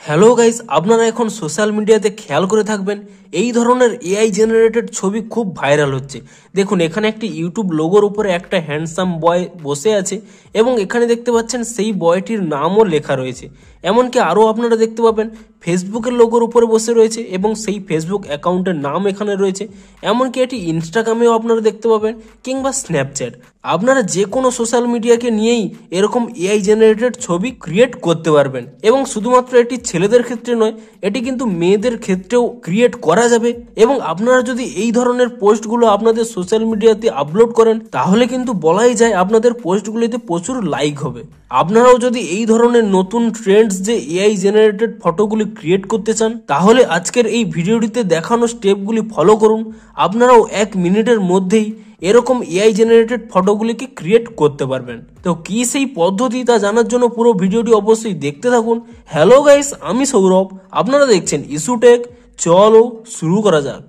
Hello guys, আপনারা এখন social মিডিয়াতে খেয়াল করে থাকবেন এই ধরনের এআই জেনারেটেড ছবি খুব ভাইরাল হচ্ছে। দেখুন, এখানে একটি ইউটিউব লোগোর উপরে একটা হ্যান্ডসাম বয় বসে আছে এবং এখানে দেখতে পাচ্ছেন সেই বয়টির নামও লেখা রয়েছে। এমনকি আরও আপনারা দেখতে পাবেন ফেসবুকের লোগোর উপরে বসে রয়েছে এবং সেই ফেসবুক অ্যাকাউন্টের নাম এখানে রয়েছে। এমনকি এটি ইনস্টাগ্রামেও আপনারা দেখতে পাবেন কিংবা স্ন্যাপচ্যাট। আপনারা যে কোনো সোশ্যাল মিডিয়াকে নিয়েই এরকম এআই জেনারেটেড ছবি ক্রিয়েট করতে পারবেন এবং শুধুমাত্র এটি ছেলেদের ক্ষেত্রে নয়, এটি কিন্তু মেয়েদের ক্ষেত্রেও ক্রিয়েট করা যাবে। এবং আপনারা যদি এই ধরনের পোস্টগুলো আপনাদের সোশ্যাল মিডিয়াতে আপলোড করেন তাহলে কিন্তু বলাই যায় আপনাদের পোস্টগুলিতে প্রচুর লাইক হবে। আপনারাও যদি এই ধরনের নতুন ট্রেন্ডস যে এআই জেনারেটেড ফটোগুলি ক্রিয়েট করতে চান তাহলে আজকের এই ভিডিওটিতে দেখানো স্টেপগুলি ফলো করুন। আপনারাও 1 মিনিটের মধ্যেই এরকম এআই জেনারেটেড ফটোগুলিকে ক্রিয়েট করতে পারবেন। তো কি সেই পদ্ধতি তা জানার জন্য পুরো ভিডিওটি অবশ্যই দেখতে থাকুন। হ্যালো গাইস, আমি সৌরভ, আপনারা দেখছেন ইস্যু টেক। চলো শুরু করা যাক।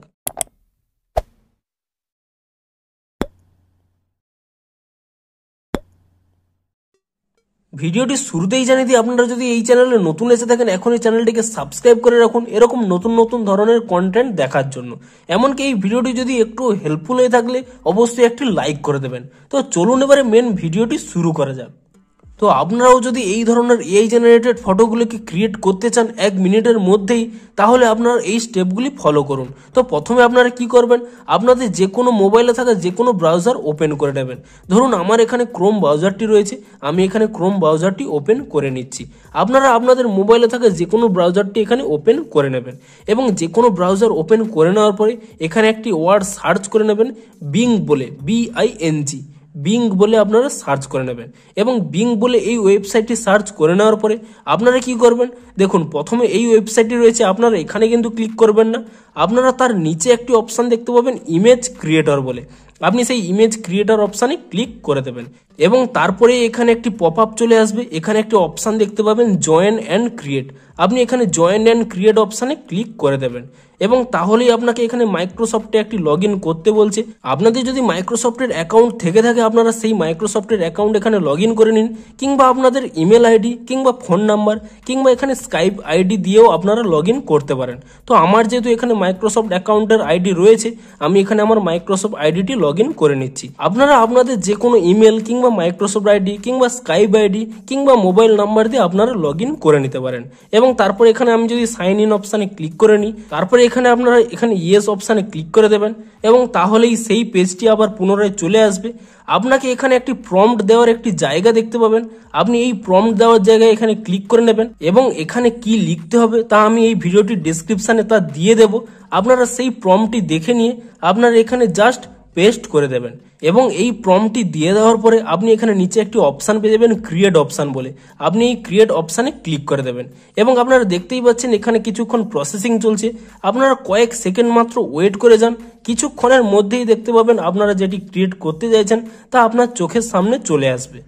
ভিডিওটি শুরুতেই জানিয়ে দিই, আপনারা যদি এই চ্যানেলে নতুন এসে থাকেন এখন এই চ্যানেলটিকে সাবস্ক্রাইব করে রাখুন এরকম নতুন নতুন ধরনের কন্টেন্ট দেখার জন্য। এমনকি এই ভিডিওটি যদি একটু হেল্পফুল হয়ে থাকলে অবশ্যই একটি লাইক করে দেবেন। তো চলুন এবারে মেন ভিডিওটি শুরু করা যাক। তো আপনারাও যদি এই ধরনের এআই জেনারেটেড ফটোগুলিকে ক্রিয়েট করতে চান 1 মিনিটের মধ্যেই তাহলে আপনারা এই স্টেপগুলি ফলো করুন। তো প্রথমে আপনারা কি করবেন, আপনাদের যে কোনো মোবাইলে থাকা যে কোনো ব্রাউজার ওপেন করে নেবেন। ধরুন আমার এখানে ক্রোম ব্রাউজারটি রয়েছে, আমি এখানে ক্রোম ব্রাউজারটি ওপেন করে নিচ্ছি। আপনারা আপনাদের মোবাইলে থাকা যে কোনো ব্রাউজারটি এখানে ওপেন করে নেবেন এবং যে কোনো ব্রাউজার ওপেন করে নেওয়ার পরে এখানে একটি ওয়ার্ড সার্চ করে নেবেন বিং বলে, BING বিং বলে আপনারা সার্চ করে নেবেন এবং বিং বলে এই ওয়েবসাইটটি সার্চ করে নেওয়ার পরে আপনারা কি করবেন, দেখুন প্রথমে এই ওয়েবসাইটটি রয়েছে, আপনারা এখানে কিন্তু ক্লিক করবেন না। আপনারা তার নিচে একটি অপশান দেখতে পাবেন ইমেজ ক্রিয়েটর বলে, আপনি সেই ইমেজ ক্রিয়েটর অপশানে ক্লিক করে দেবেন এবং তারপরে এখানে একটি পপ আপ চলে আসবে। এখানে একটি অপশান দেখতে পাবেন জয়েন অ্যান্ড ক্রিয়েট, আপনি এখানে জয়েন অ্যান্ড ক্রিয়েট অপশানে ক্লিক করে দেবেন এবং তাহলেই আপনাকে এখানে মাইক্রোসফটে একটি লগ ইন করতে বলছে। আপনাদের যদি মাইক্রোসফটের অ্যাকাউন্ট থেকে থাকে আপনারা সেই মাইক্রোসফটের অ্যাকাউন্ট এখানে লগ ইন করে নিন কিংবা আপনাদের ইমেল আইডি কিংবা ফোন নাম্বার কিংবা এখানে স্কাইপ আইডি দিয়েও আপনারা লগ ইন করতে পারেন। তো আমার যেহেতু এখানে মাইক্রোসফট অ্যাকাউন্টের আইডি রয়েছে আমি এখানে আমার মাইক্রোসফট আইডিটি লগ ইন করে নিচ্ছি। আপনারা আপনাদের যে কোনো ইমেল কিংবা মাইক্রোসফট আইডি কিংবা স্কাইপ আইডি কিংবা মোবাইল নাম্বার দিয়ে আপনারা লগ ইন করে নিতে পারেন এবং তারপরে এখানে আমি যদি সাইন ইন অপশানে ক্লিক করে নিই তারপরে এখানে আপনারা এখানে ইয়েস অপশানে ক্লিক করে দেবেন এবং তাহলেই সেই পেজটি আবার পুনরায় চলে আসবে। আপনাকে এখানে একটি প্রম্পট দেওয়ার একটি জায়গা দেখতে পাবেন, আপনি এই প্রম্পট দেওয়ার জায়গায় এখানে ক্লিক করে নেবেন এবং এখানে কি লিখতে হবে তা আমি এই ভিডিওটির ডেসক্রিপশানে তা দিয়ে দেব। আপনারা সেই প্রম্পটটি দেখে নিয়ে আপনারা এখানে জাস্ট পেস্ট করে দেবেন এবং এই প্রম্পটটি দিয়ে দেওয়ার পরে আপনি এখানে নিচে একটি অপশান পেয়ে যাবেন ক্রিয়েট অপশান বলে, আপনি এই ক্রিয়েট অপশানে ক্লিক করে দেবেন এবং আপনারা দেখতেই পাচ্ছেন এখানে কিছুক্ষণ প্রসেসিং চলছে। আপনারা কয়েক সেকেন্ড মাত্র ওয়েট করে যান, কিছুক্ষণের মধ্যেই দেখতে পাবেন আপনারা যেটি ক্রিয়েট করতে চাইছেন তা আপনার চোখের সামনে চলে আসবে।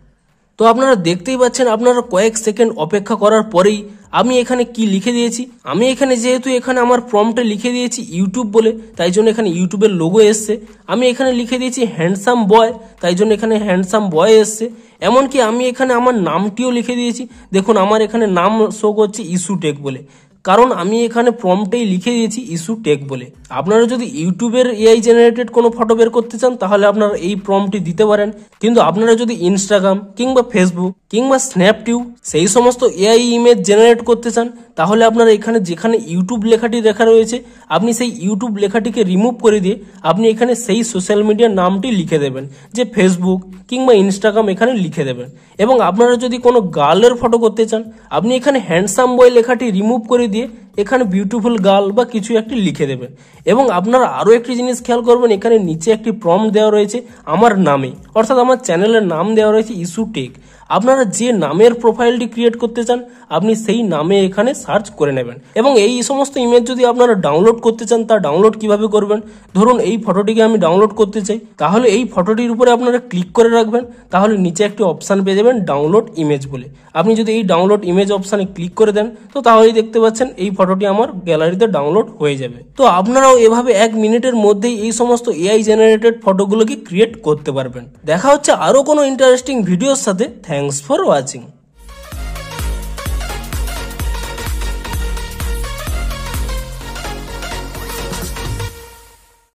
তো আপনারা দেখতেই পাচ্ছেন আপনারা কয়েক সেকেন্ড অপেক্ষা করার পরেই আমি এখানে কি লিখে দিয়েছি, আমি এখানে যেহেতু এখানে আমার প্রম্পটে লিখে দিয়েছি ইউটিউব বলে তাই জন্য এখানে ইউটিউবের লোগো এসছে। আমি এখানে লিখে দিয়েছি হ্যান্ডসাম বয় তাই জন্য এখানে হ্যান্ডসাম বয় এসছে। এমনকি আমি এখানে আমার নামটিও লিখে দিয়েছি, দেখুন আমার এখানে নাম শো করছে ইস্যু টেক বলে, কারণ আমি এখানে প্রম্পটেই লিখে দিয়েছি ইস্যু টেক বলে। আপনারা যদি ইউটিউবের এআই জেনারেটেড কোনো ফটো বের করতে চান তাহলে আপনারা এই প্রম্পটটি দিতে পারেন, কিন্তু আপনারা যদি ইনস্টাগ্রাম কিংবা ফেসবুক কিংবা স্ন্যাপটিউ সেই সমস্ত এআই ইমেজ জেনারেট করতে চান তাহলে আপনারা এখানে যেখানে ইউটিউব লেখাটি লেখা রয়েছে আপনি সেই ইউটিউব লেখাটিকে রিমুভ করে দিয়ে আপনি এখানে সেই সোশ্যাল মিডিয়ার নামটি লিখে দেবেন, যে ফেসবুক কিংবা ইনস্টাগ্রাম এখানে লিখে দেবেন। এবং আপনারা যদি কোনো গার্লের ফটো করতে চান আপনি এখানে হ্যান্ডসাম বয় লেখাটি রিমুভ করে দিয়ে এখানে বিউটিফুল গার্ল বা কিছু একটি লিখে দেবেন। এবং আপনারা আরও একটি জিনিস খেয়াল করবেন, এখানে নিচে একটি প্রম্পট দেওয়া রয়েছে আমার নামে, অর্থাৎ আমার চ্যানেলের নাম দেওয়া রয়েছে ইস্যু টেক। আপনারা যে নামের প্রোফাইলটি ক্রিয়েট করতে চান আপনি সেই নামে এখানে সার্চ করে নেবেন এবং এই সমস্ত ইমেজ যদি আপনারা ডাউনলোড করতে চান তা ডাউনলোড কিভাবে করবেন, ধরুন এই ফটোটিকে আমি ডাউনলোড করতে চাই তাহলে এই ফটোটির উপরে আপনারা ক্লিক করে রাখবেন, তাহলে নিচে একটি অপশান পেয়ে যাবেন ডাউনলোড ইমেজ বলে। আপনি যদি এই ডাউনলোড ইমেজ অপশানে ক্লিক করে দেন তো তাহলেই দেখতে পাচ্ছেন এই ফটোটি আমার গ্যালারিতে ডাউনলোড হয়ে যাবে। তো আপনারাও এভাবে 1 মিনিটের মধ্যেই এই সমস্ত এআই জেনারেটেড ফটোগুলোকে ক্রিয়েট করতে পারবেন। দেখা হচ্ছে আরো কোনো ইন্টারেস্টিং ভিডিওর সাথে। Thanks for watching.